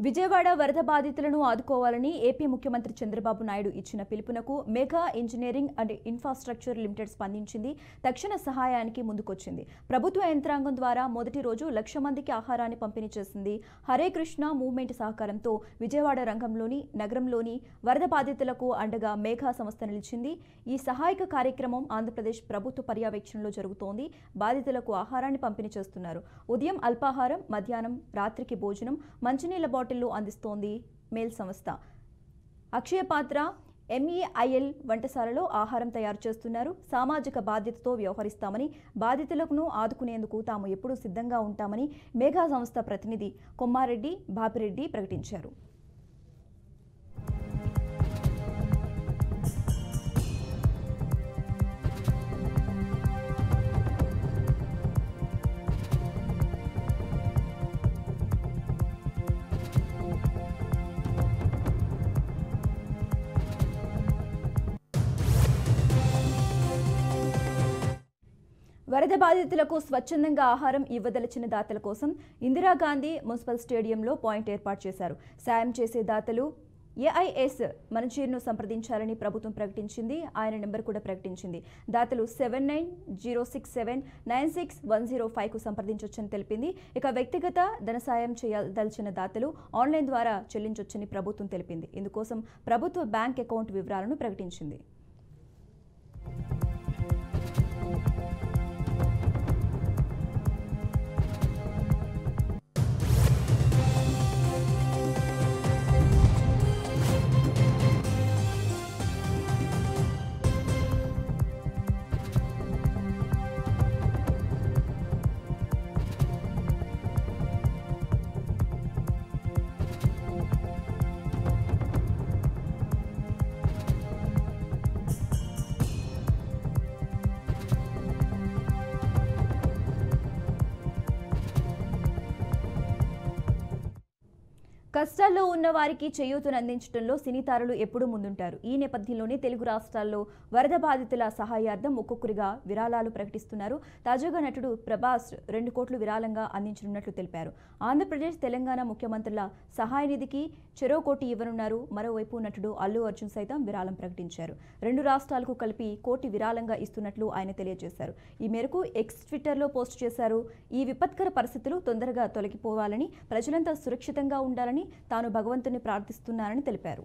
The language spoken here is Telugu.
విజయవాడ వరద బాధితులను ఆదుకోవాలని ఏపీ ముఖ్యమంత్రి చంద్రబాబు నాయుడు ఇచ్చిన పిలుపునకు Mega Engineering and Infrastructure Limited స్పందించింది. తక్షణ సహాయానికి ముందుకొచ్చింది. ప్రభుత్వ యంత్రాంగం ద్వారా మొదటి రోజు 1,00,000 మందికి ఆహారాన్ని పంపిణీ చేసింది. హరే కృష్ణ మూవ్మెంట్ సహకారంతో విజయవాడ నగరంలోని వరద బాధితులకు అండగా మెగా సంస్థ నిలిచింది. ఈ సహాయక కార్యక్రమం ఆంధ్రప్రదేశ్ ప్రభుత్వ పర్యవేక్షణలో జరుగుతోంది. బాధితులకు ఆహారాన్ని పంపిణీ చేస్తున్నారు. ఉదయం అల్పాహారం, మధ్యాహ్నం రాత్రికి భోజనం, మంచినీళ్ల బాటిళ్లు అందిస్తోంది మేల్ సంస్థ. అక్షయ పాత్ర MEIL వంటశాలలో ఆహారం తయారు చేస్తున్నారు. సామాజిక బాధ్యతతో వ్యవహరిస్తామని, బాధితులను ఆదుకునేందుకు తాము ఎప్పుడూ సిద్ధంగా ఉంటామని మెగా సంస్థ ప్రతినిధి కొమ్మారెడ్డి బాపిరెడ్డి ప్రకటించారు. వరద బాధితులకు స్వచ్ఛందంగా ఆహారం ఇవ్వదలిచిన దాతల కోసం ఇందిరాగాంధీ మున్సిపల్ స్టేడియంలో పాయింట్ ఏర్పాటు చేశారు. సాయం చేసే దాతలు AIS మనచీర్ను సంప్రదించాలని ప్రభుత్వం ప్రకటించింది. ఆయన నెంబర్ కూడా ప్రకటించింది. దాతలు 7906796105కు సంప్రదించొచ్చని తెలిపింది. ఇక వ్యక్తిగత ధన సాయం చేయదలిచిన దాతలు ఆన్లైన్ ద్వారా చెల్లించొచ్చని ప్రభుత్వం తెలిపింది. ఇందుకోసం ప్రభుత్వ బ్యాంక్ అకౌంట్ వివరాలను ప్రకటించింది. కష్టాల్లో ఉన్న వారికి చేయూతను అందించడంలో సినీతారులు ఎప్పుడూ ముందుంటారు. ఈ నేపథ్యంలోనే తెలుగు రాష్ట్రాల్లో వరద బాధితుల సహాయార్థం ఒక్కొక్కరిగా విరాళాలు ప్రకటిస్తున్నారు. తాజాగా నటుడు ప్రభాస్ 2 కోట్లు విరాళంగా అందించనున్నట్లు తెలిపారు. ఆంధ్రప్రదేశ్, తెలంగాణ ముఖ్యమంత్రుల సహాయ నిధికి చెరో కోటి ఇవ్వనున్నారు. మరోవైపు నటుడు అల్లు అర్జున్ సైతం విరాళం ప్రకటించారు. 2 రాష్ట్రాలకు కలిపి కోటి విరాళంగా ఇస్తున్నట్లు ఆయన తెలియజేశారు. ఈ మేరకు ఎక్స్ ట్విట్టర్లో పోస్ట్ చేశారు. ఈ విపత్కర పరిస్థితులు తొందరగా తొలగిపోవాలని, ప్రజలంతా సురక్షితంగా ఉండాలని తాను భగవంతుని ప్రార్థిస్తున్నానని తెలిపారు.